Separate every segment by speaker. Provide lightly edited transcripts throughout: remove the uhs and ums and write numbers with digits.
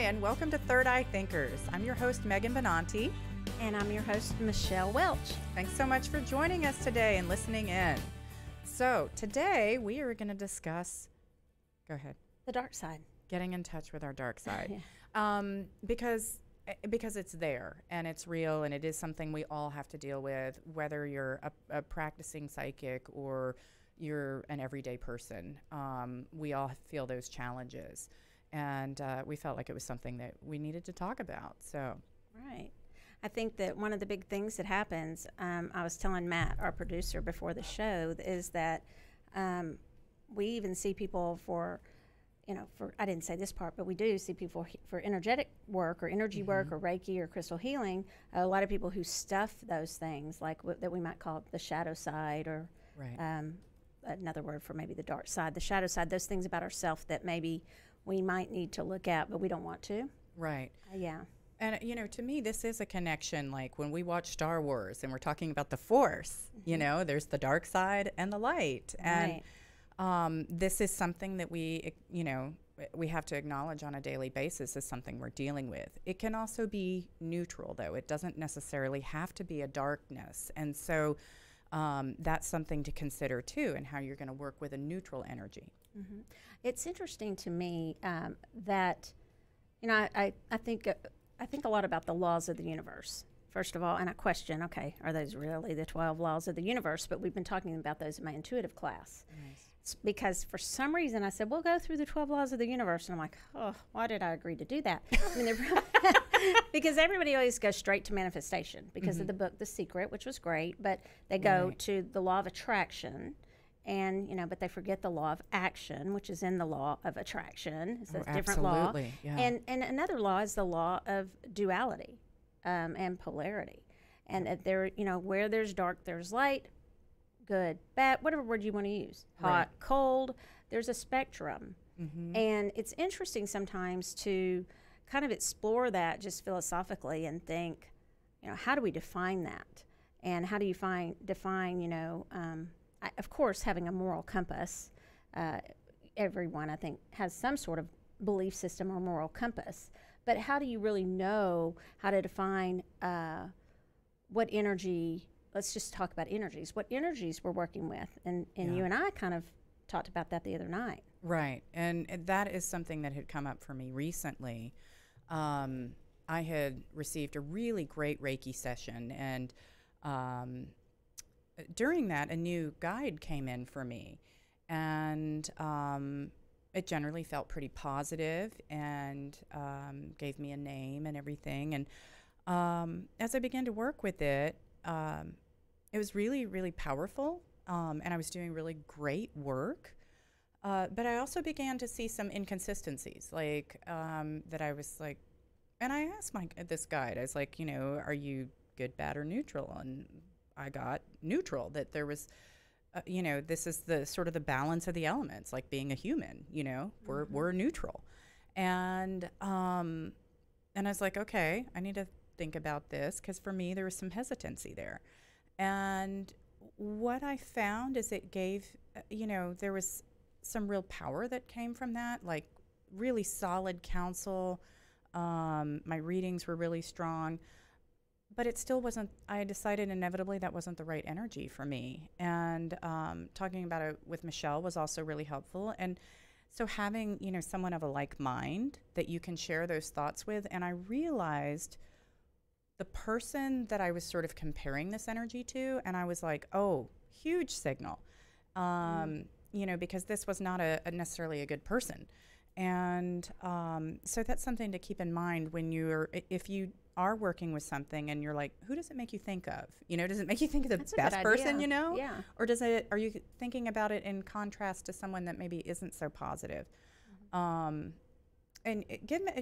Speaker 1: and welcome to Third Eye Thinkers. I'm your host, Megan Benanti.
Speaker 2: And I'm your host, Michelle Welch.
Speaker 1: Thanks so much for joining us today and listening in. So today we are going to discuss, go ahead.
Speaker 2: The dark side.
Speaker 1: Getting in touch with our dark side.
Speaker 2: Yeah.
Speaker 1: Because it's there and it's real and it is something we all have to deal with, whether you're a practicing psychic or you're an everyday person. We all feel those challenges. And we felt like it was something that we needed to talk about. So,
Speaker 2: right. I think that one of the big things that happens, I was telling Matt, our producer, before the show, is that we even see people I didn't say this part, but we do see people for energetic work or energy work or Reiki or crystal healing, a lot of people who stuff those things, like that we might call the shadow side or another word for maybe the dark side, the shadow side, those things about ourselves that maybe we might need to look at, but we don't want to.
Speaker 1: Right.
Speaker 2: Yeah.
Speaker 1: And, to me, this is a connection, like when we watch Star Wars and we're talking about the Force, there's the dark side and the light.
Speaker 2: Right.
Speaker 1: And this is something that we have to acknowledge on a daily basis as something we're dealing with. It can also be neutral, though. It doesn't necessarily have to be a darkness. And so that's something to consider, too, and how you're going to work with a neutral energy.
Speaker 2: Mm-hmm. It's interesting to me that, I think a lot about the laws of the universe, first of all, and I question, okay, are those really the 12 laws of the universe? But we've been talking about those in my intuitive class.
Speaker 1: Nice.
Speaker 2: It's because for some reason I said, we'll go through the 12 laws of the universe. And I'm like, oh, why did I agree to do that? I mean, because everybody always goes straight to manifestation because of the book, The Secret, which was great, but they go to the law of attraction. And, but they forget the law of action, which is in the law of attraction. It's a different law.
Speaker 1: Yeah.
Speaker 2: And another law is the law of duality and polarity. And there, where there's dark, there's light, good, bad, whatever word you want to use, hot, cold, there's a spectrum. And it's interesting sometimes to kind of explore that just philosophically and think, how do we define that? And how do you define, of course, having a moral compass, everyone, I think, has some sort of belief system or moral compass. But how do you really know how to define what energy, let's just talk about energies, what energies we're working with? And you and I kind of talked about that the other night.
Speaker 1: Right. And that is something that had come up for me recently. I had received a really great Reiki session, and during that, a new guide came in for me, and it generally felt pretty positive and gave me a name and everything. And as I began to work with it, it was really, really powerful, and I was doing really great work. But I also began to see some inconsistencies, like that I was like, and I asked this guide, I was like, are you good, bad, or neutral? And I got neutral, that there was, this is the sort of the balance of the elements, like being a human, we're neutral. And I was like, okay, I need to think about this, because for me, there was some hesitancy there. And what I found is it gave, there was some real power that came from that, like really solid counsel. My readings were really strong. But it still wasn't, I decided inevitably that wasn't the right energy for me. And talking about it with Michelle was also really helpful. And so having, someone of a like mind that you can share those thoughts with. And I realized the person that I was sort of comparing this energy to, and I was like, oh, huge signal, because this was not necessarily a good person. And so that's something to keep in mind when if you are working with something and you're like, who does it make you think of? Does it make you think of the best person,
Speaker 2: Yeah.
Speaker 1: Or are you thinking about it in contrast to someone that maybe isn't so positive? And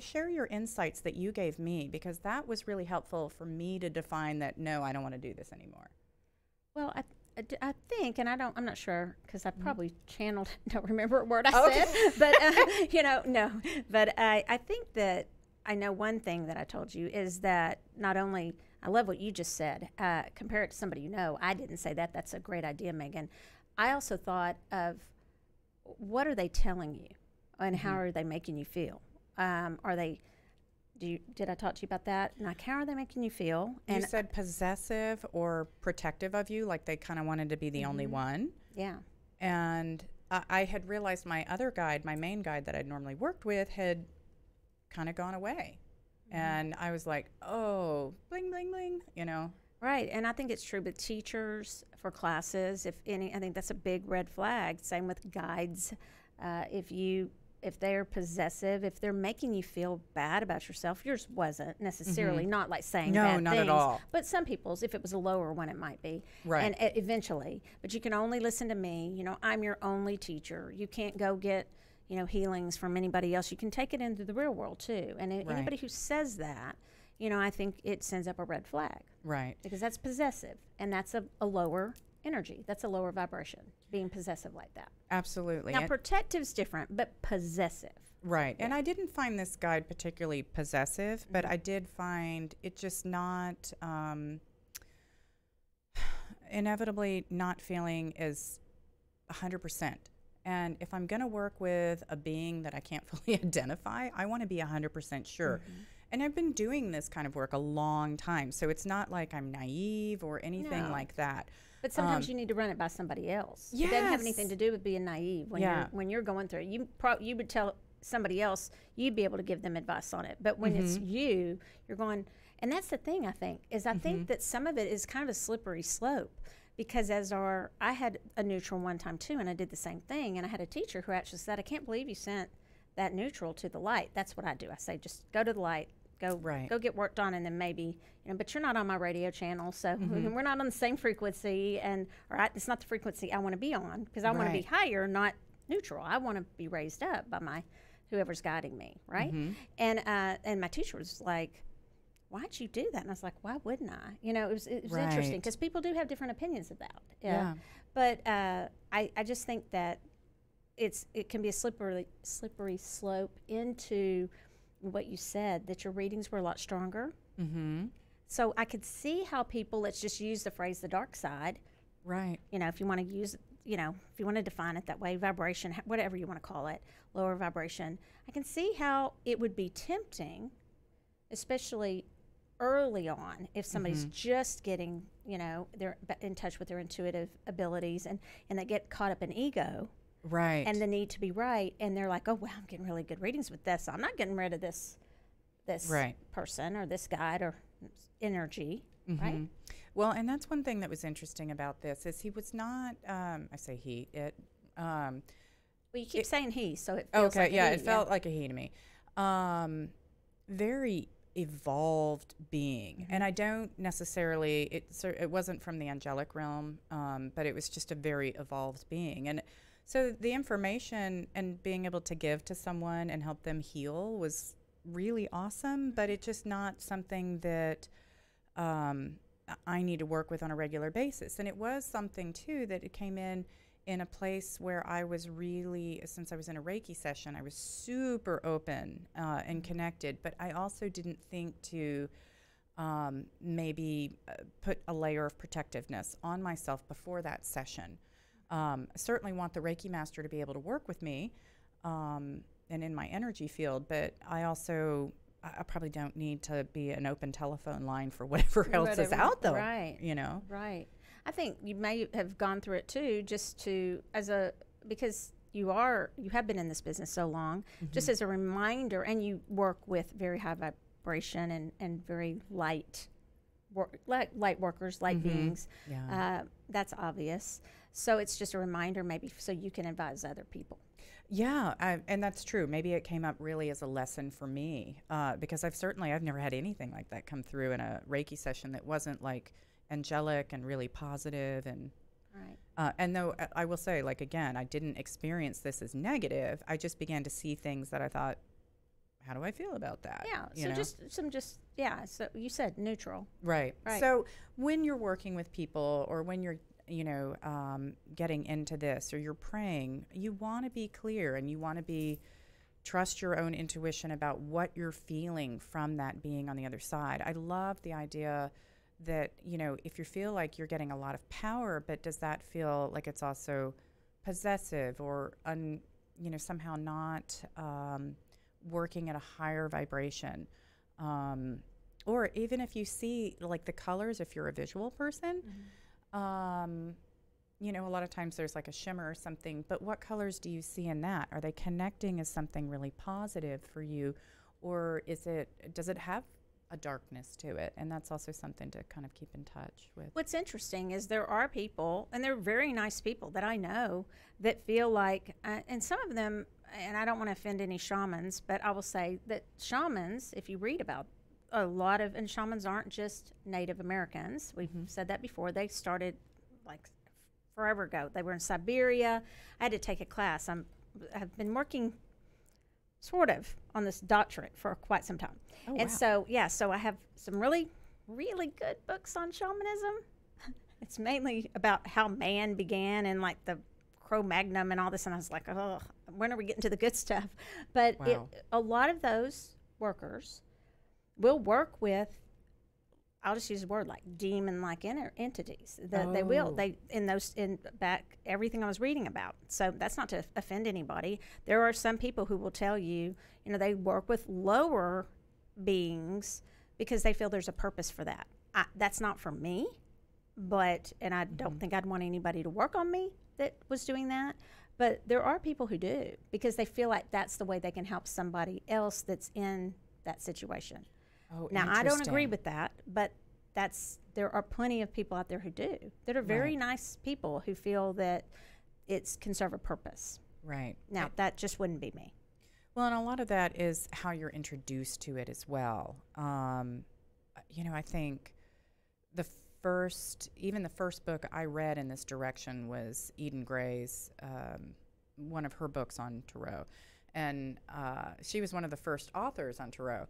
Speaker 1: share your insights that you gave me, because that was really helpful for me to define that, no, I don't want to do this anymore.
Speaker 2: Well, I think, and I'm not sure, because I probably don't remember a word I said, but, no. But I think that I know one thing that I told you is that not only, I love what you just said, compare it to somebody I didn't say that. That's a great idea, Megan. I also thought of, what are they telling you, and how are they making you feel? Are they Did I talk to you about that? Like, how are they making you feel?
Speaker 1: You said possessive or protective of you, like they kind of wanted to be the only one.
Speaker 2: Yeah.
Speaker 1: And I had realized my other guide, my main guide that I'd normally worked with, had kind of gone away. And I was like, oh, bling, bling, bling, you know.
Speaker 2: Right, and I think it's true with teachers for classes. If any, I think that's a big red flag. Same with guides. If they're possessive, if they're making you feel bad about yourself, yours wasn't necessarily not like saying
Speaker 1: No,
Speaker 2: bad
Speaker 1: not
Speaker 2: things,
Speaker 1: at all.
Speaker 2: but some people's, if it was a lower one, it might be.
Speaker 1: Right.
Speaker 2: And eventually, but you can only listen to me. You know, I'm your only teacher. You can't go get healings from anybody else. You can take it into the real world too. And anybody who says that, I think it sends up a red flag.
Speaker 1: Right.
Speaker 2: Because that's possessive, and that's a lower energy. That's a lower vibration, being possessive like that.
Speaker 1: Absolutely.
Speaker 2: Now, protective's different, but possessive.
Speaker 1: Right. And I didn't find this guide particularly possessive, but I did find it just not, inevitably not feeling as 100%. And if I'm going to work with a being that I can't fully identify, I want to be 100% sure. And I've been doing this kind of work a long time, so it's not like I'm naive or anything like that.
Speaker 2: But sometimes you need to run it by somebody else. It doesn't have anything to do with being naive. When you're going through it, you would tell somebody else, you'd be able to give them advice on it. But when it's you're going, and that's the thing I think, is I think that some of it is kind of a slippery slope. Because I had a neutral one time too, and I did the same thing. And I had a teacher who actually said, I can't believe you sent that neutral to the light. That's what I do. I say, just go to the light, go get worked on, and then maybe, but you're not on my radio channel, so we're not on the same frequency, it's not the frequency I want to be on, because I want to be higher, not neutral. I want to be raised up by whoever's guiding me, right? And my teacher was like, why'd you do that? And I was like, why wouldn't I? It was interesting, because people do have different opinions about it. Yeah. But I just think that it can be a slippery slope into what you said, that your readings were a lot stronger. So I could see how people, let's just use the phrase the dark side.
Speaker 1: Right.
Speaker 2: If you want to use, if you want to define it that way, vibration, whatever you want to call it, lower vibration, I can see how it would be tempting, especially early on, if somebody's just getting, they're in touch with their intuitive abilities, and they get caught up in ego,
Speaker 1: right,
Speaker 2: and the need to be right, and they're like, oh wow, I'm getting really good readings with this, so I'm not getting rid of this person or this guide or energy, right?
Speaker 1: Well, and that's one thing that was interesting about this, is he was not, I say he, well,
Speaker 2: you keep saying he, so it feels like
Speaker 1: it felt like a he to me. Very evolved being, and I don't necessarily, it wasn't from the angelic realm, but it was just a very evolved being. And so the information and being able to give to someone and help them heal was really awesome, but it's just not something that I need to work with on a regular basis. And it was something too that it came in a place where I was really, since I was in a Reiki session, I was super open and connected, but I also didn't think to maybe put a layer of protectiveness on myself before that session. I certainly want the Reiki master to be able to work with me and in my energy field, but I also, I probably don't need to be an open telephone line for whatever else is out there,
Speaker 2: right? Right. I think you may have gone through it too, just because you have been in this business so long, just as a reminder, and you work with very high vibration and very light workers, light beings.
Speaker 1: Yeah.
Speaker 2: That's obvious. So it's just a reminder, maybe, so you can advise other people.
Speaker 1: Yeah, and that's true. Maybe it came up really as a lesson for me, because I've never had anything like that come through in a Reiki session that wasn't like angelic and really positive. And and though I will say, like, again, I didn't experience this as negative. I just began to see things that I thought, how do I feel about that?
Speaker 2: Yeah. So you said neutral.
Speaker 1: Right. So when you're working with people, or when you're getting into this, or you're praying, you want to be clear, and you want to trust your own intuition about what you're feeling from that being on the other side. I love the idea that, if you feel like you're getting a lot of power, but does that feel like it's also possessive or somehow not working at a higher vibration? Or even if you see like the colors, if you're a visual person, you know, a lot of times there's like a shimmer or something, but what colors do you see in that? Are they connecting as something really positive for you? Or does it have a darkness to it? And that's also something to kind of keep in touch with.
Speaker 2: What's interesting is there are people, and they're very nice people that I know, that feel like, and some of them, and I don't want to offend any shamans, but I will say that shamans, if you read about a lot of, and shamans aren't just Native Americans. We've said that before. They started like forever ago. They were in Siberia. I had to take a class. I've been working sort of on this doctorate for quite some time.
Speaker 1: Oh,
Speaker 2: and
Speaker 1: wow.
Speaker 2: so I have some really, really good books on shamanism. It's mainly about how man began and like the Cro-Magnon and all this. And I was like, oh, when are we getting to the good stuff? But
Speaker 1: Wow.
Speaker 2: a lot of those workers will work with, I'll just use the word, like demon-like entities. They will.
Speaker 1: Oh.
Speaker 2: In back everything I was reading about. So that's not to offend anybody. There are some people who will tell you, you know, they work with lower beings because they feel there's a purpose for that. That's not for me, and I don't think I'd want anybody to work on me that was doing that. But there are people who do because they feel like that's the way they can help somebody else that's in that situation.
Speaker 1: Oh,
Speaker 2: Now, I don't agree
Speaker 1: interesting.
Speaker 2: with that, but there are plenty of people out there who do, that are very
Speaker 1: Right.
Speaker 2: nice people who feel that it can serve a purpose.
Speaker 1: Right.
Speaker 2: Now, that just wouldn't be me.
Speaker 1: Well, and a lot of that is how you're introduced to it as well. You know, I think even the first book I read in this direction was Eden Gray's, one of her books on tarot. And she was one of the first authors on tarot.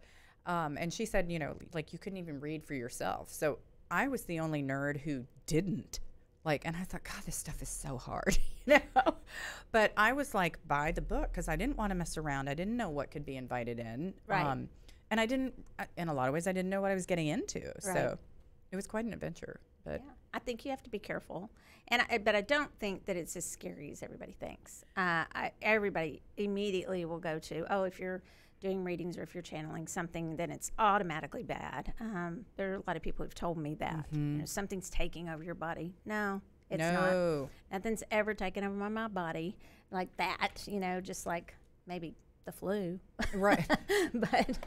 Speaker 1: And she said, you know, like you couldn't even read for yourself. So I was the only nerd who didn't. And I thought, God, this stuff is so hard, you know? But I was like, buy the book because I didn't want to mess around. I didn't know what could be invited in.
Speaker 2: Right.
Speaker 1: And I didn't, in a lot of ways, I didn't know what I was getting into.
Speaker 2: Right.
Speaker 1: So it was quite an adventure. But
Speaker 2: Yeah, I think you have to be careful, but I don't think that it's as scary as everybody thinks. Everybody immediately will go to, oh, if you're doing readings or if you're channeling something, then it's automatically bad. There are a lot of people who've told me that you know, something's taking over your body. No, it's not.
Speaker 1: no.
Speaker 2: Nothing's ever taken over my body like that. You know, just like maybe the flu,
Speaker 1: Right.
Speaker 2: but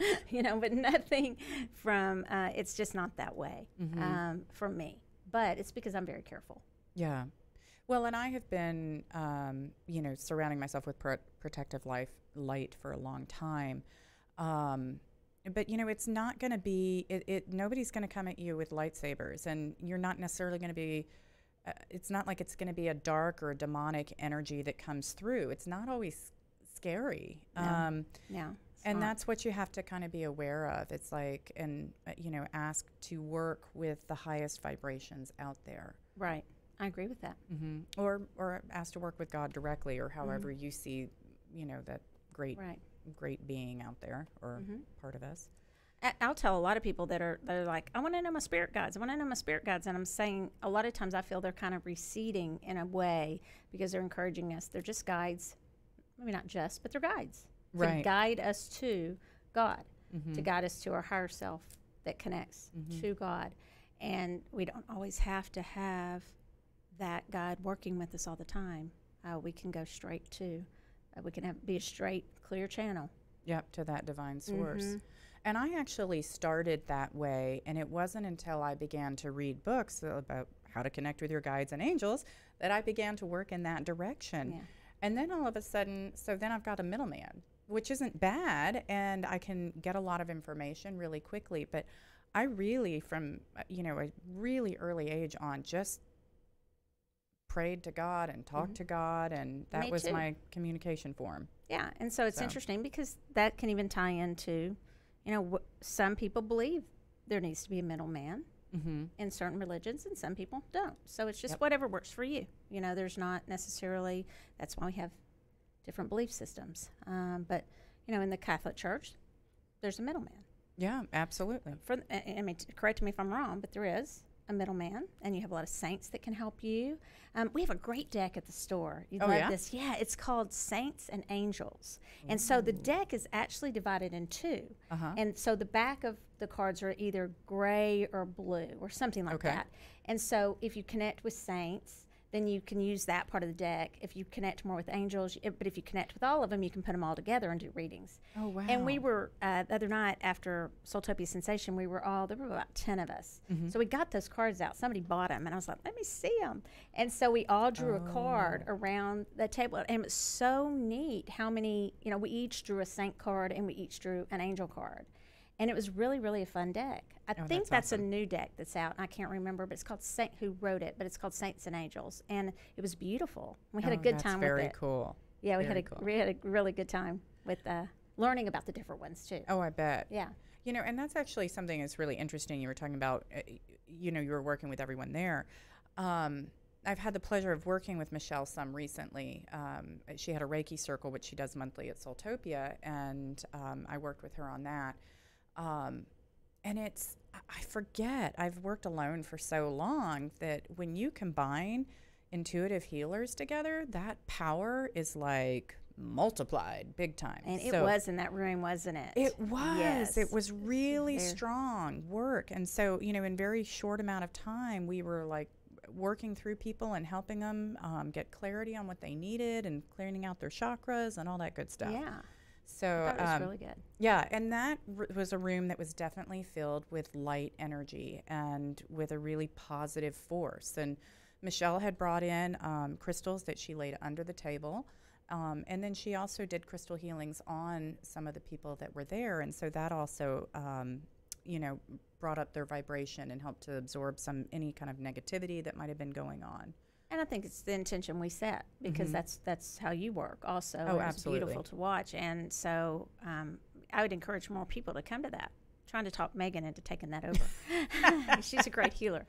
Speaker 2: but nothing from. It's just not that way for me. But it's because I'm very careful.
Speaker 1: Yeah. Well, and I have been, you know, surrounding myself with protective light for a long time. But, you know, it's not going to be, nobody's going to come at you with lightsabers, and you're not necessarily going to be, it's not like it's going to be a dark or a demonic energy that comes through. It's not always scary.
Speaker 2: No.
Speaker 1: And that's what you have to kind of be aware of. It's like, and, you know, ask to work with the highest vibrations out there.
Speaker 2: right. I agree with that.
Speaker 1: Or ask to work with God directly, or however you see, you know, that great being out there, or part of us.
Speaker 2: I'll tell a lot of people they're like, I want to know my spirit guides. I want to know my spirit guides. And I'm saying a lot of times I feel they're kind of receding in a way because they're encouraging us. They're just guides. Maybe not just, but they're guides. To
Speaker 1: Right.
Speaker 2: guide us to God, to guide us to our higher self that connects to God. And we don't always have to have that guide working with us all the time. We can go straight to, we can be a straight, clear channel.
Speaker 1: Yep, to that divine source. And I actually started that way, and it wasn't until I began to read books about how to connect with your guides and angels that I began to work in that direction.
Speaker 2: Yeah.
Speaker 1: And then all of a sudden, so then I've got a middleman, which isn't bad, and I can get a lot of information really quickly. But I really, from, you know, a really early age on, just prayed to God and talked to God, and that
Speaker 2: Me
Speaker 1: was
Speaker 2: too.
Speaker 1: my communication form.
Speaker 2: Yeah, and so it's
Speaker 1: So.
Speaker 2: interesting because that can even tie into, you know, some people believe there needs to be a middleman in certain religions, and some people don't. So it's just whatever works for you. You know, there's not necessarily, that's why we have different belief systems. But, you know, in the Catholic Church, there's a middleman.
Speaker 1: Yeah, absolutely.
Speaker 2: I mean, correct me if I'm wrong, but there is. a middleman, and you have a lot of saints that can help you. We have a great deck at the store. You
Speaker 1: Oh,
Speaker 2: love
Speaker 1: yeah?
Speaker 2: this. Yeah, it's called Saints and Angels. And so the deck is actually divided in two.
Speaker 1: Uh-huh.
Speaker 2: And so the back of the cards are either gray or blue or something like
Speaker 1: Okay.
Speaker 2: that. And so if you connect with saints, then you can use that part of the deck. If you connect more with angels, but if you connect with all of them, you can put them all together and do readings.
Speaker 1: Oh, wow.
Speaker 2: And we were, the other night after Soultopia Sensation, there were about 10 of us.
Speaker 1: Mm-hmm.
Speaker 2: So we got those cards out. Somebody bought them, and I was like, let me see them. And so we all drew a card around the table. And it was so neat how many, we each drew a saint card and we each drew an angel card. And it was really, really a fun deck. I think
Speaker 1: that's
Speaker 2: that's
Speaker 1: awesome.
Speaker 2: a new deck that's out. I can't remember, but it's called Saint who wrote it, but it's called Saints and Angels, and it was beautiful. We had a good time with
Speaker 1: Very
Speaker 2: it.
Speaker 1: cool.
Speaker 2: Yeah, we
Speaker 1: Very
Speaker 2: had
Speaker 1: cool.
Speaker 2: we had a really good time with learning about the different ones too.
Speaker 1: Oh, I bet.
Speaker 2: Yeah.
Speaker 1: And that's actually something that's really interesting. You were talking about, you were working with everyone there. I've had the pleasure of working with Michelle some recently. She had a Reiki circle, which she does monthly at Soultopia, and I worked with her on that. And I forget, I've worked alone for so long that when you combine intuitive healers together, that power is like multiplied big time.
Speaker 2: And it was in that room, wasn't it?
Speaker 1: It was.
Speaker 2: Yes.
Speaker 1: It was really
Speaker 2: Very.
Speaker 1: strong work. And so, in very short amount of time, we were like working through people and helping them get clarity on what they needed and clearing out their chakras and all that good stuff.
Speaker 2: Yeah.
Speaker 1: So
Speaker 2: That was really good.
Speaker 1: yeah, and that was a room that was definitely filled with light energy and with a really positive force. And Michelle had brought in crystals that she laid under the table. And then she also did crystal healings on some of the people that were there. And so that also, brought up their vibration and helped to absorb any kind of negativity that might have been going on.
Speaker 2: And I think it's the intention we set because that's how you work also.
Speaker 1: Oh,
Speaker 2: It's
Speaker 1: absolutely.
Speaker 2: beautiful to watch. And so I would encourage more people to come to that. Trying to talk Megan into taking that over. She's a great healer.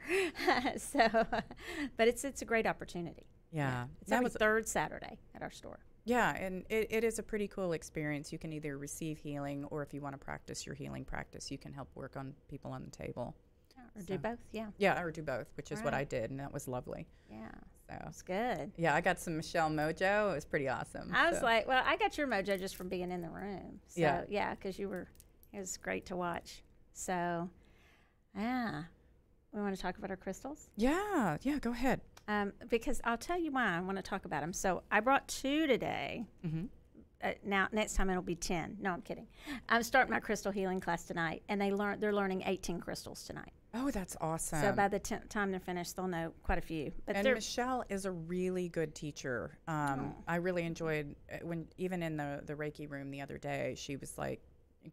Speaker 2: But it's a great opportunity.
Speaker 1: Yeah.
Speaker 2: It's every third Saturday at our store.
Speaker 1: Yeah, and it is a pretty cool experience. You can either receive healing, or if you want to practice your healing practice, you can help work on people on the table.
Speaker 2: Or do both, yeah.
Speaker 1: Yeah, or do both, which is what
Speaker 2: Right.
Speaker 1: I did, and that was lovely.
Speaker 2: Yeah,
Speaker 1: So
Speaker 2: it's good.
Speaker 1: yeah, I got some Michelle mojo. It was pretty awesome.
Speaker 2: I was
Speaker 1: so.
Speaker 2: like, well, I got your mojo just from being in the room. So,
Speaker 1: Yeah.
Speaker 2: yeah, because it was great to watch. So, yeah. We want to talk about our crystals?
Speaker 1: Yeah, go ahead.
Speaker 2: Because I'll tell you why I want to talk about them. So, I brought 2 today.
Speaker 1: Mm-hmm.
Speaker 2: Now, next time it'll be 10. No, I'm kidding. I'm starting my crystal healing class tonight, and they're learning 18 crystals tonight.
Speaker 1: Oh, that's awesome.
Speaker 2: So by the time they're finished, they'll know quite a few. But
Speaker 1: and
Speaker 2: they're
Speaker 1: Michelle is a really good teacher. I really enjoyed when even in the Reiki room the other day, she was like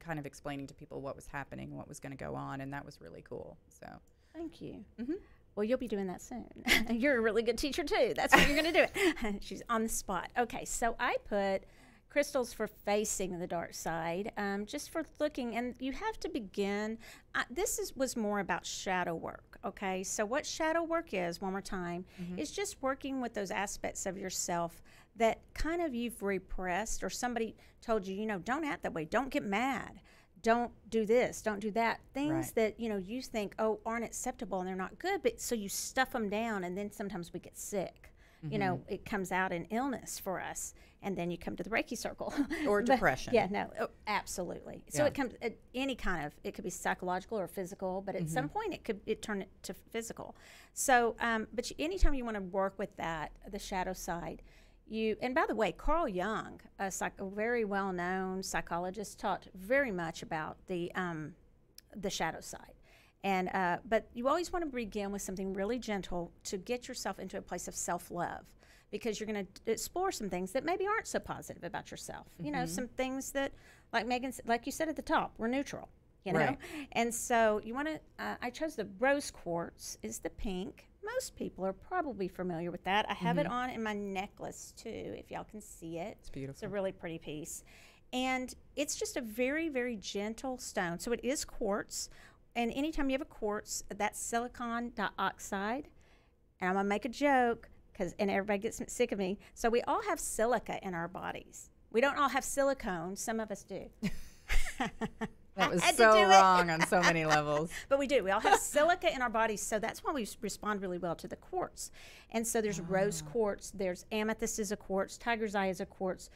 Speaker 1: kind of explaining to people what was happening, what was going to go on, and that was really cool. So
Speaker 2: thank you.
Speaker 1: Mhm.
Speaker 2: Well, you'll be doing that soon. You're a really good teacher too. That's what you're going to do it. She's on the spot. Okay, so I put crystals for facing the dark side, just for looking, and you have to begin. Was more about shadow work. Okay, so what shadow work is, one more time, is just working with those aspects of yourself that kind of you've repressed, or somebody told you, don't act that way, don't get mad, don't do this, don't do that. Things that, you think, aren't acceptable and they're not good, but so you stuff them down, and then sometimes we get sick. It comes out in illness for us, and then you come to the Reiki circle.
Speaker 1: or depression.
Speaker 2: Yeah, no, absolutely. So
Speaker 1: Yeah.
Speaker 2: it comes at any kind of, it could be psychological or physical, but at some point it turn it to physical. So, but anytime you want to work with that, the shadow side, and by the way, Carl Jung, a very well-known psychologist, talked very much about the shadow side. And but you always want to begin with something really gentle to get yourself into a place of self-love, because you're going to explore some things that maybe aren't so positive about yourself. Some things that, like Megan, like you said at the top, we're neutral.
Speaker 1: Right.
Speaker 2: And so you want to. I chose the rose quartz. Is the pink. Most people are probably familiar with that. I have it on in my necklace too, if y'all can see it.
Speaker 1: It's beautiful.
Speaker 2: It's a really pretty piece, and it's just a very, very gentle stone. So it is quartz. And anytime you have a quartz, that's silicon dioxide. And I'm going to make a joke, and everybody gets sick of me. So we all have silica in our bodies. We don't all have silicone. Some of us do.
Speaker 1: That was
Speaker 2: had to
Speaker 1: so
Speaker 2: do it.
Speaker 1: wrong on so many levels.
Speaker 2: But we do. We all have silica in our bodies, so that's why we respond really well to the quartz. And so there's rose quartz, there's amethyst is a quartz, tiger's eye is a quartz,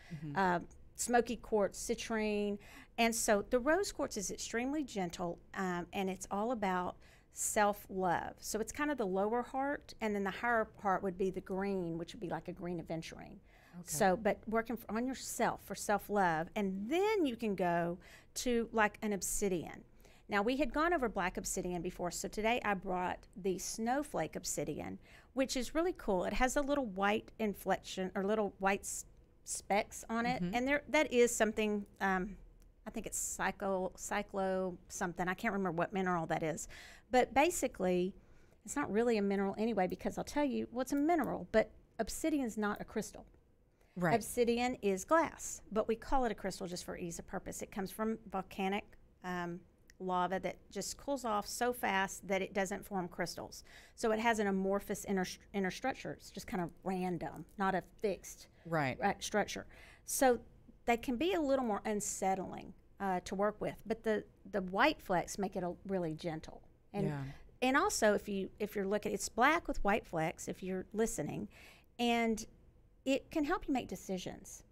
Speaker 2: smoky quartz, citrine. And so the rose quartz is extremely gentle, and it's all about self-love. So it's kind of the lower heart, and then the higher heart would be the green, which would be like a green aventurine. So, but working on yourself for self-love, and then you can go to like an obsidian. Now, we had gone over black obsidian before, so today I brought the snowflake obsidian, which is really cool. It has a little white inflection or little white specks on it, and that is something, I think it's cyclo something. I can't remember what mineral that is. But basically, it's not really a mineral anyway, because I'll tell you, well, it's a mineral, but obsidian is not a crystal.
Speaker 1: Right.
Speaker 2: Obsidian is glass, but we call it a crystal just for ease of purpose. It comes from volcanic lava that just cools off so fast that it doesn't form crystals. So it has an amorphous inner structure. It's just kind of random, not a fixed structure. So they can be a little more unsettling to work with, but the white flecks make it really gentle. And also, if you're looking, it's black with white flecks, if you're listening, and it can help you make decisions.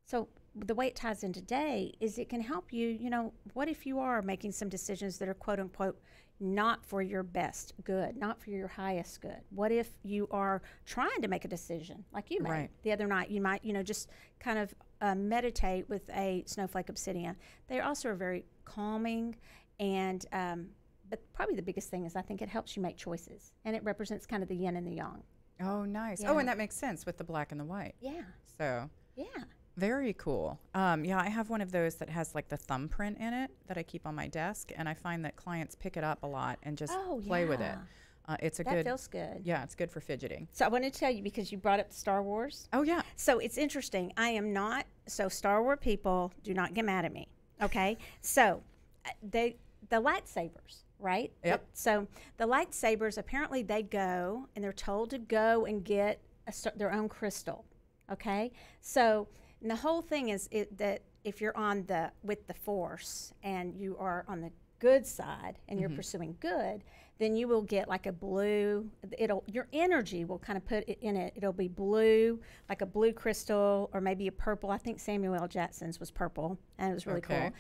Speaker 2: So the way it ties in today is it can help you, what if you are making some decisions that are quote unquote not for your best good, not for your highest good? What if you are trying to make a decision like you made the other night? You might, just kind of meditate with a snowflake obsidian. They also are very calming, and but probably the biggest thing is I think it helps you make choices, and it represents kind of the yin and the yang.
Speaker 1: Oh, nice.
Speaker 2: Yeah.
Speaker 1: Oh, and that makes sense with the black and the white.
Speaker 2: Yeah.
Speaker 1: So.
Speaker 2: Yeah.
Speaker 1: Very cool. Yeah, I have one of those that has like the thumbprint in it that I keep on my desk, and I find that clients pick it up a lot and just play with it. It's a
Speaker 2: that feels good.
Speaker 1: Yeah, it's good for fidgeting.
Speaker 2: So I want to tell you, because you brought up Star Wars.
Speaker 1: Oh, yeah.
Speaker 2: So it's interesting. I am not, so Star Wars people, do not get mad at me, okay? So the lightsabers, right?
Speaker 1: Yep.
Speaker 2: So the lightsabers, apparently they go, and they're told to go and get their own crystal, okay? So and the whole thing is that if you're with the Force and you are on the good side and you're pursuing good, then you will get like a blue. Your energy will kind of put it in it. It'll be blue, like a blue crystal, or maybe a purple. I think Samuel L. Jackson's was purple, and it was really cool.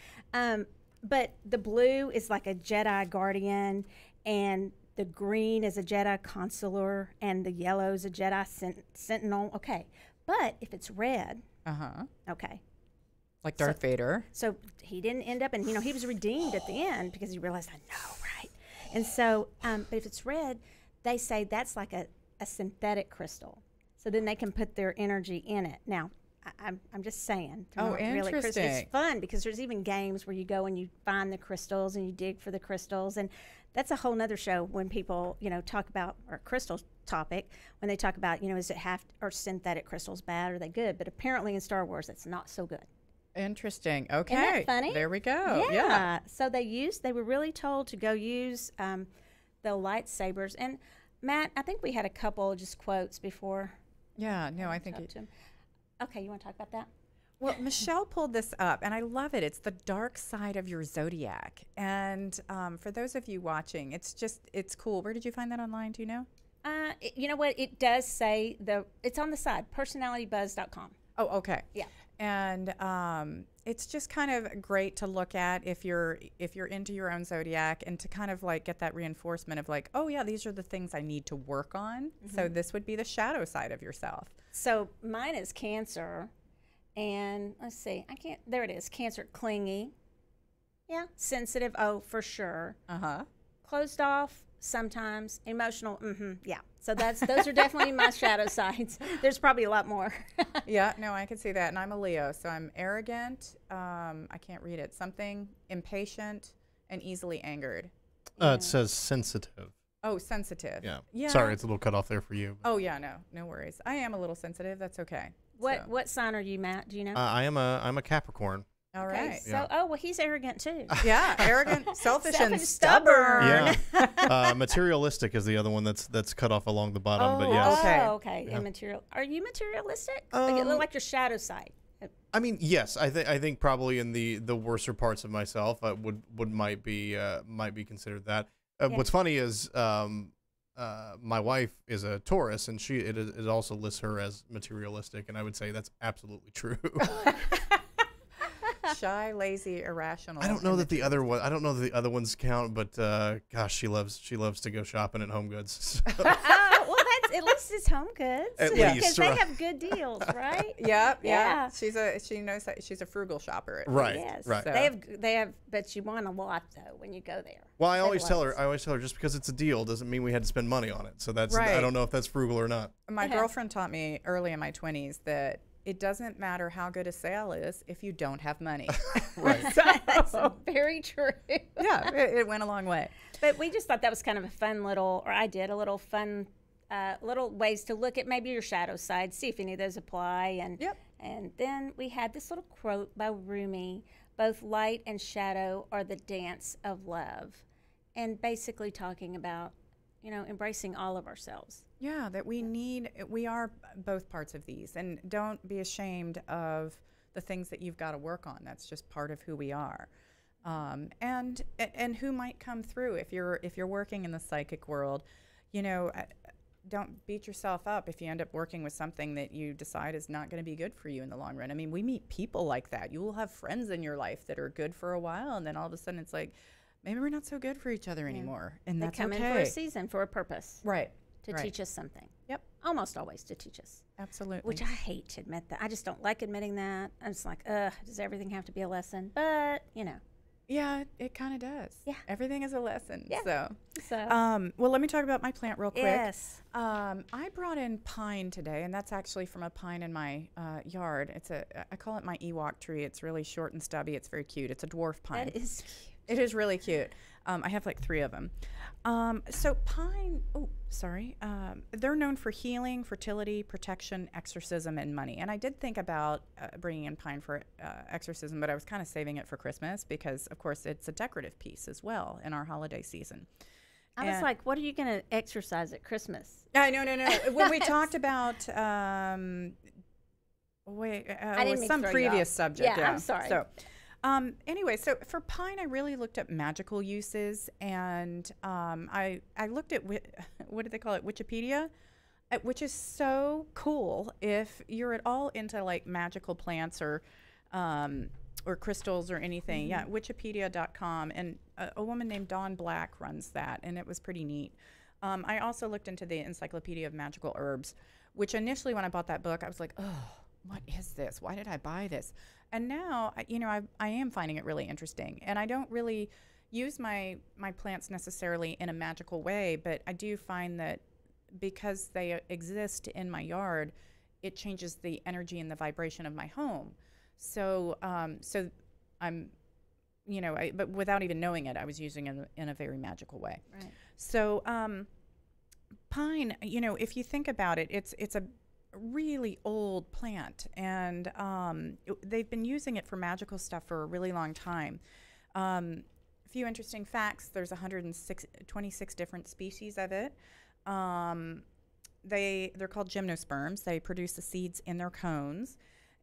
Speaker 2: But the blue is like a Jedi guardian, and the green is a Jedi consular, and the yellow is a Jedi sentinel. Okay, but if it's red. Okay.
Speaker 1: Like Darth Vader.
Speaker 2: So he didn't end up, and he was redeemed at the end because he realized, I know, right? And so, but if it's red, they say that's like a synthetic crystal. So then they can put their energy in it. Now, I'm just saying.
Speaker 1: Oh, interesting.
Speaker 2: It's fun because there's even games where you go and you find the crystals and you dig for the crystals, and that's a whole nother show when people, talk about our crystal topic, when they talk about, is it or synthetic crystals bad, or are they good? But apparently in Star Wars, it's not so good.
Speaker 1: Interesting. Okay.
Speaker 2: Isn't that funny?
Speaker 1: There we go.
Speaker 2: Yeah. So they were really told to go use the lightsabers. And Matt, I think we had a couple just quotes before.
Speaker 1: Yeah, no, I think
Speaker 2: Okay, you want to talk about that?
Speaker 1: Well, Michelle pulled this up, and I love it. It's the dark side of your zodiac. And for those of you watching, it's cool. Where did you find that online? Do you know?
Speaker 2: You know what? It does say it's on the side, personalitybuzz.com.
Speaker 1: Oh, okay.
Speaker 2: Yeah.
Speaker 1: And it's just kind of great to look at if you're into your own zodiac, and to kind of like get that reinforcement of like, oh yeah, these are the things I need to work on. So this would be the shadow side of yourself.
Speaker 2: So mine is Cancer, and let's see, there it is, Cancer, clingy, yeah, sensitive, oh, for sure, closed off sometimes, emotional, yeah. So those are definitely my shadow sides. There's probably a lot more.
Speaker 1: Yeah, no, I can see that. And I'm a Leo, so I'm arrogant. I can't read it. Something impatient and easily angered.
Speaker 3: It says sensitive.
Speaker 1: Oh, sensitive.
Speaker 3: Yeah. Sorry, it's a little cut off there for you.
Speaker 1: Oh yeah, no worries. I am a little sensitive. That's okay.
Speaker 2: What sign are you, Matt? Do you know?
Speaker 3: I'm a Capricorn.
Speaker 1: All right.
Speaker 2: So, well, he's arrogant too.
Speaker 1: Yeah, arrogant, selfish, and stubborn.
Speaker 3: Yeah. Materialistic is the other one that's cut off along the bottom. But yes.
Speaker 2: Okay.
Speaker 1: Yeah.
Speaker 2: Are you materialistic? You look like your shadow side.
Speaker 3: I mean, yes, I think probably in the worser parts of myself, I would might be considered that.
Speaker 2: Yeah.
Speaker 3: What's funny is my wife is a Taurus, and it also lists her as materialistic, and I would say that's absolutely true.
Speaker 1: Shy, lazy, irrational.
Speaker 3: I don't know that the other one. I don't know that the other ones count, but gosh, she loves to go shopping at Home Goods. So.
Speaker 2: Well, that's at least it's Home Goods.
Speaker 3: At
Speaker 2: Because
Speaker 3: least,
Speaker 2: they
Speaker 3: right.
Speaker 2: have good deals, right?
Speaker 1: Yep,
Speaker 2: Yeah.
Speaker 1: yeah. She knows that she's a frugal shopper.
Speaker 3: Right.
Speaker 2: Yes.
Speaker 3: Right.
Speaker 1: So-
Speaker 2: They have, but you want a lot though when you go there.
Speaker 3: Well, I
Speaker 2: They
Speaker 3: always tell
Speaker 2: love
Speaker 3: her just because it's a deal doesn't mean we had to spend money on it. So that's I
Speaker 1: Right.
Speaker 3: don't know if that's frugal or not.
Speaker 1: My
Speaker 2: Uh-huh.
Speaker 1: girlfriend taught me early in my 20s that it doesn't matter how good a sale is if you don't have money.
Speaker 3: Right.
Speaker 2: That's very true.
Speaker 1: Yeah, it went a long way.
Speaker 2: But we just thought that was kind of a fun little, or I did a little fun, little ways to look at maybe your shadow side, see if any of those apply. And
Speaker 1: Yep.
Speaker 2: And then we had this little quote by Rumi: "Both light and shadow are the dance of love," and basically talking about, embracing all of ourselves.
Speaker 1: Yeah, that we are both parts of these, and don't be ashamed of the things that you've got to work on. That's just part of who we are, and who might come through if you're working in the psychic world. Don't beat yourself up if you end up working with something that you decide is not going to be good for you in the long run. I mean, we meet people like that. You will have friends in your life that are good for a while, and then all of a sudden it's like, maybe we're not so good for each other anymore, and
Speaker 2: They
Speaker 1: that's
Speaker 2: come
Speaker 1: okay.
Speaker 2: in for a season for a purpose,
Speaker 1: Right.
Speaker 2: to
Speaker 1: Right.
Speaker 2: teach us something.
Speaker 1: Yep.
Speaker 2: Almost always to teach us.
Speaker 1: Absolutely.
Speaker 2: Which I hate to admit that. I just don't like admitting that. I'm just like, does everything have to be a lesson? But,
Speaker 1: Yeah, it kind of does.
Speaker 2: Yeah.
Speaker 1: Everything is a lesson.
Speaker 2: Yeah. So.
Speaker 1: Well, let me talk about my plant real quick.
Speaker 2: Yes.
Speaker 1: I brought in pine today, and that's actually from a pine in my yard. I call it my Ewok tree. It's really short and stubby. It's very cute. It's a dwarf pine.
Speaker 2: That is cute.
Speaker 1: It is really cute. I have like 3 of them. So pine, they're known for healing, fertility, protection, exorcism, and money. And I did think about bringing in pine for exorcism, but I was kind of saving it for Christmas because, of course, it's a decorative piece as well in our holiday season.
Speaker 2: I was like, what are you going to exercise at Christmas?
Speaker 1: No. When we talked about,
Speaker 2: didn't mean to
Speaker 1: some
Speaker 2: throw you
Speaker 1: previous
Speaker 2: off.
Speaker 1: subject.
Speaker 2: Yeah, I'm sorry.
Speaker 1: So, anyway, so for pine, I really looked up magical uses, and I looked at what do they call it, Wikipedia, which is so cool if you're at all into like magical plants or crystals or anything. Yeah, Wikipedia.com, and a woman named Dawn Black runs that, and it was pretty neat. I also looked into the Encyclopedia of Magical Herbs, which initially when I bought that book, I was like, oh, what is this? Why did I buy this? And now, I am finding it really interesting. And I don't really use my plants necessarily in a magical way, but I do find that because they exist in my yard, it changes the energy and the vibration of my home. So, I'm, but without even knowing it, I was using it in a very magical way.
Speaker 2: Right.
Speaker 1: So, pine, if you think about it, it's a really old plant, and they've been using it for magical stuff for a really long time. A few interesting facts: there's 26 different species of it. They're called gymnosperms. They produce the seeds in their cones,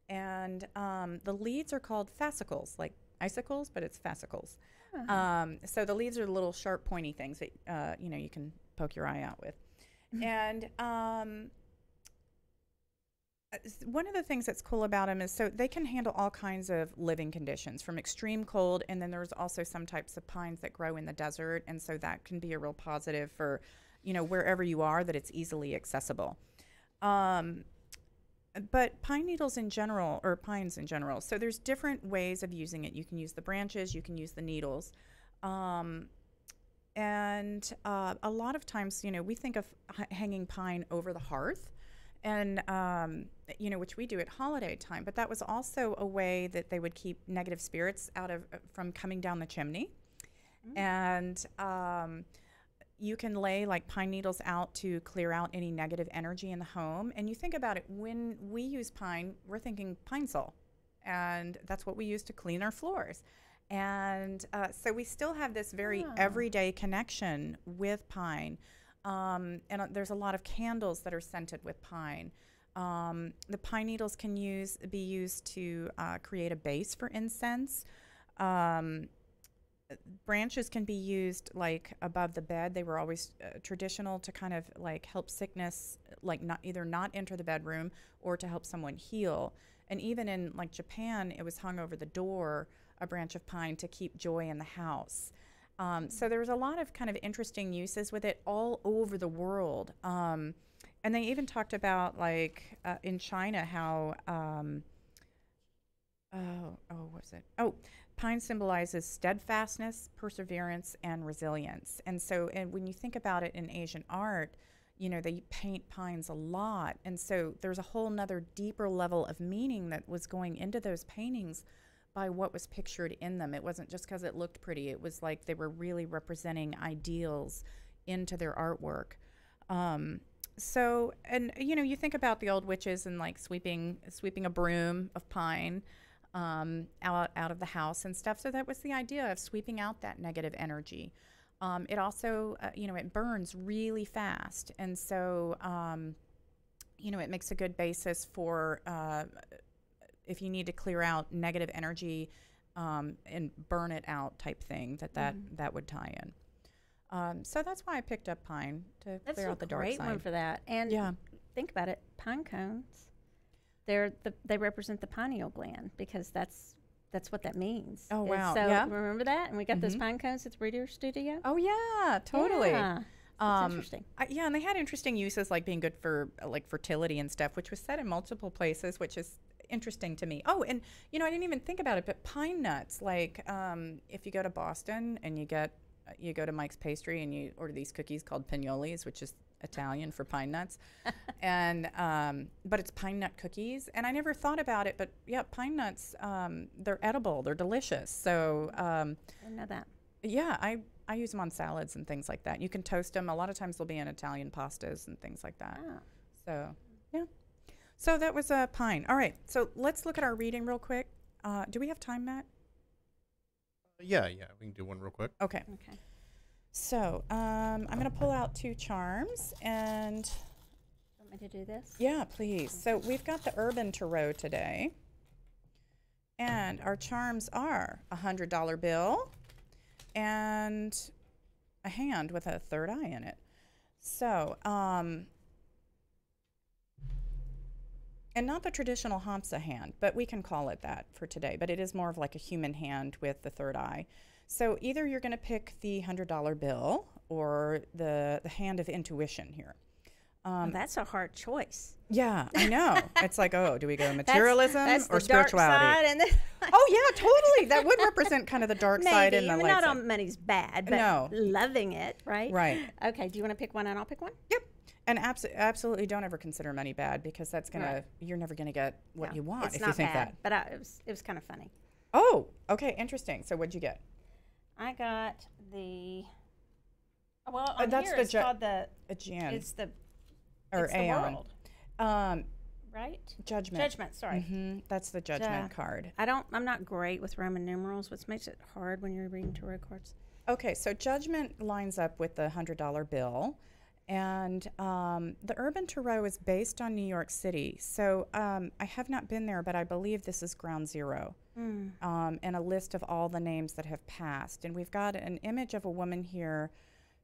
Speaker 1: and the leaves are called fascicles, like icicles, but it's fascicles. So the leaves are the little sharp, pointy things that you can poke your eye out with, and one of the things that's cool about them is so they can handle all kinds of living conditions, from extreme cold, and then there's also some types of pines that grow in the desert, and so that can be a real positive for, wherever you are, that it's easily accessible. But pine needles in general, or pines in general, so there's different ways of using it. You can use the branches, you can use the needles. And a lot of times, we think of hanging pine over the hearth, and which we do at holiday time, but that was also a way that they would keep negative spirits from coming down the chimney. And you can lay like pine needles out to clear out any negative energy in the home. And you think about it, when we use pine, we're thinking Pine Sol, and that's what we use to clean our floors. And so we still have this very everyday connection with pine. And there's a lot of candles that are scented with pine. The pine needles can be used to create a base for incense. Um, Branches can be used like above the bed. They were always traditional to kind of like help sickness, like not enter the bedroom or to help someone heal. And even in like Japan, it was hung over the door, a branch of pine to keep joy in the house. So there was a lot of kind of interesting uses with it all over the world. And they even talked about like in China how what was it? Oh, pine symbolizes steadfastness, perseverance, and resilience. And so, and when you think about it in Asian art, you know, they paint pines a lot. And so there's a whole nother deeper level of meaning that was going into those paintings by what was pictured in them. It wasn't just because it looked pretty. It was like they were really representing ideals into their artwork. So, and you know, you think about the old witches and like sweeping a broom of pine out of the house and stuff. So that was the idea of sweeping out that negative energy. It also, you know, it burns really fast, and so you know, it makes a good basis for if you need to clear out negative energy and burn it out type thing. That would tie in. So that's why I picked up pine to clear out the dark side.
Speaker 2: That's a great one for that. And think about it, pine cones. They represent the pineal gland because that's what that means.
Speaker 1: Oh wow!
Speaker 2: So remember that, and we got those pine cones at the Breeder Studio.
Speaker 1: Oh yeah, totally.
Speaker 2: Yeah. That's interesting.
Speaker 1: Yeah, and they had interesting uses like being good for like fertility and stuff, which was said in multiple places, which is interesting to me. Oh, and you know, I didn't even think about it, but pine nuts. Like if you go to Boston and you go to Mike's Pastry and you order these cookies called pignolis, which is Italian for pine nuts, and but it's pine nut cookies. And I never thought about it, but yeah, pine nuts, they're edible, they're delicious. So
Speaker 2: I didn't know that.
Speaker 1: Yeah, I use them on salads and things like that. You can toast them. A lot of times they'll be in Italian pastas and things like that.
Speaker 2: Oh.
Speaker 1: So yeah, so that was pine. All right, so let's look at our reading real quick. Do we have time, Matt?
Speaker 3: Yeah, we can do one real quick.
Speaker 1: Okay. So I'm going to pull out 2 charms and.
Speaker 2: Want me to do this?
Speaker 1: Yeah, please. So we've got the Urban Tarot today, and our charms are a $100 bill and a hand with a third eye in it. So, and not the traditional Hamsa hand, but we can call it that for today. But it is more of like a human hand with the third eye. So either you're going to pick the $100 bill or the hand of intuition here.
Speaker 2: That's a hard choice.
Speaker 1: Yeah, I know. It's like, oh, do we go materialism
Speaker 2: that's
Speaker 1: or
Speaker 2: the dark
Speaker 1: spirituality?
Speaker 2: side and
Speaker 1: Oh yeah, totally. That would represent kind of the dark side and the
Speaker 2: I mean,
Speaker 1: light
Speaker 2: not
Speaker 1: side.
Speaker 2: all money's bad, but
Speaker 1: No.
Speaker 2: loving it, right?
Speaker 1: Right.
Speaker 2: Okay, do you want to pick one and I'll pick one?
Speaker 1: Yep. And absolutely don't ever consider money bad because that's gonna you're never gonna get what you want
Speaker 2: It's
Speaker 1: if
Speaker 2: not
Speaker 1: you think
Speaker 2: bad,
Speaker 1: that.
Speaker 2: but it was kind of funny.
Speaker 1: Oh, okay, interesting. So what'd you get?
Speaker 2: I got the on
Speaker 1: that's
Speaker 2: here
Speaker 1: the
Speaker 2: it's called the
Speaker 1: Aegean
Speaker 2: it's the
Speaker 1: or Aeon.
Speaker 2: world, right?
Speaker 1: Judgment.
Speaker 2: Judgment, sorry.
Speaker 1: That's the judgment card.
Speaker 2: I'm not great with Roman numerals, which makes it hard when you're reading tarot cards.
Speaker 1: Okay, so judgment lines up with the $100 bill. And the Urban Tarot is based on New York City. So I have not been there, but I believe this is ground zero. And a list of all the names that have passed. And we've got an image of a woman here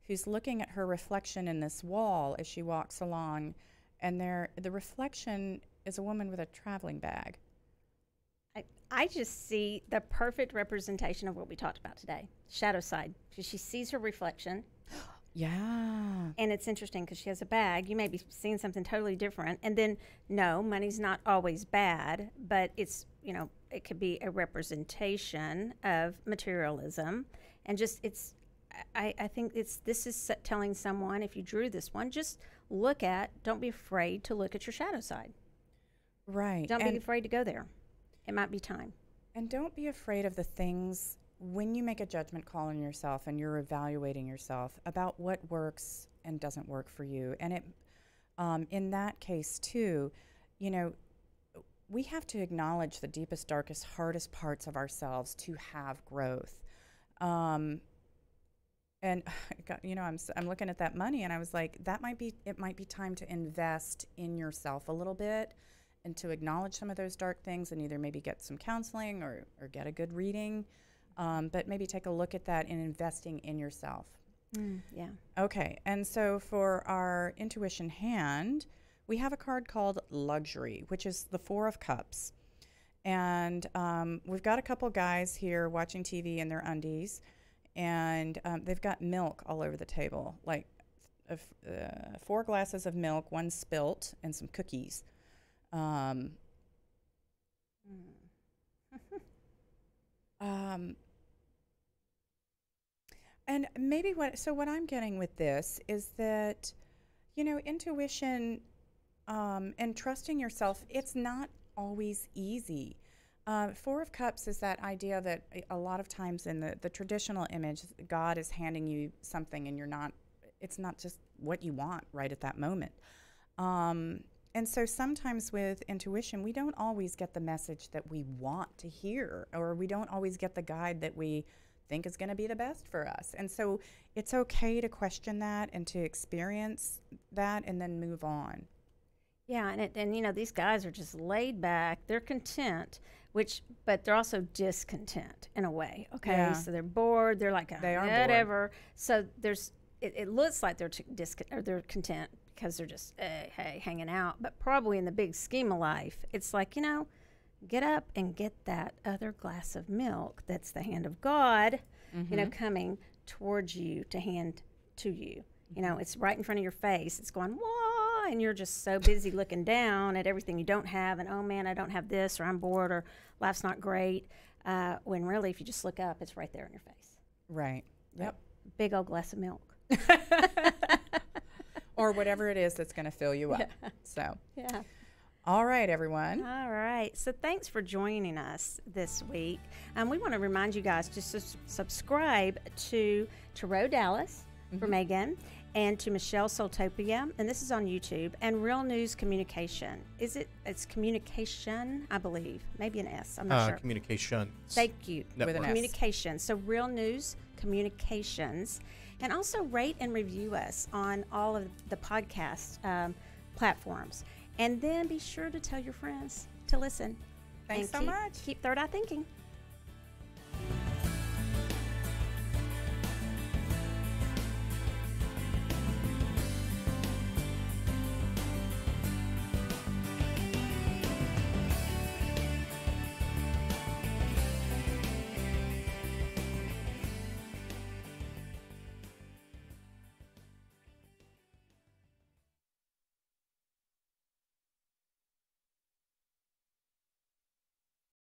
Speaker 1: who's looking at her reflection in this wall as she walks along. And the reflection is a woman with a traveling bag.
Speaker 2: I just see the perfect representation of what we talked about today, shadow side. She sees her reflection.
Speaker 1: Yeah.
Speaker 2: And it's interesting because she has a bag. You may be seeing something totally different. And then, no, money's not always bad, but it's, you know, it could be a representation of materialism. And just, it's, I think this is telling someone, if you drew this one, just don't be afraid to look at your shadow side.
Speaker 1: Right.
Speaker 2: Don't be afraid to go there. It might be time.
Speaker 1: And don't be afraid of the things when you make a judgment call on yourself and you're evaluating yourself about what works and doesn't work for you. And it, in that case too, you know, we have to acknowledge the deepest, darkest, hardest parts of ourselves to have growth. and I'm looking at that money, and I was like, it might be time to invest in yourself a little bit, and to acknowledge some of those dark things, and either maybe get some counseling or get a good reading, but maybe take a look at that and investing in yourself.
Speaker 2: Yeah.
Speaker 1: Okay, and so for our intuition hand, we have a card called Luxury, which is the Four of Cups. And we've got a couple guys here watching TV in their undies, and they've got milk all over the table, like 4 glasses of milk, 1 spilt, and some cookies. And maybe what I'm getting with this is that, intuition and trusting yourself, it's not always easy. 4 of Cups is that idea that a lot of times in the traditional image, God is handing you something and it's not just what you want right at that moment. And so sometimes with intuition, we don't always get the message that we want to hear, or we don't always get the guide that we think is going to be the best for us. And so it's okay to question that and to experience that and then move on.
Speaker 2: Yeah, and these guys are just laid back. They're content, but they're also discontent in a way. Okay,
Speaker 1: Yeah.
Speaker 2: So they're bored. They're like,
Speaker 1: They are
Speaker 2: whatever. So it looks like they're content because they're just hey hanging out. But probably in the big scheme of life, it's like, get up and get that other glass of milk. That's the hand of God, coming towards you to hand to you. It's right in front of your face. It's going, wah, and you're just so busy looking down at everything you don't have, and, oh, man, I don't have this, or I'm bored, or life's not great, when really, if you just look up, it's right there in your face.
Speaker 1: Right. Yep.
Speaker 2: Big old glass of milk.
Speaker 1: Or whatever it is that's going to fill you up.
Speaker 2: Yeah.
Speaker 1: So.
Speaker 2: Yeah.
Speaker 1: All right, everyone.
Speaker 2: All right. So thanks for joining us this week. We want to remind you guys to subscribe to Tarot Dallas for Megan, and to Michelle Soltopia, and this is on YouTube, and Real News Communication. It's communication, I believe. Maybe an S. I'm not sure.
Speaker 3: Communications.
Speaker 2: Thank you.
Speaker 3: Network.
Speaker 1: With an S.
Speaker 2: Communication. So Real News Communications. And also rate and review us on all of the podcast platforms. And then be sure to tell your friends to listen.
Speaker 1: Thanks
Speaker 2: and
Speaker 1: so much.
Speaker 2: Keep third eye thinking.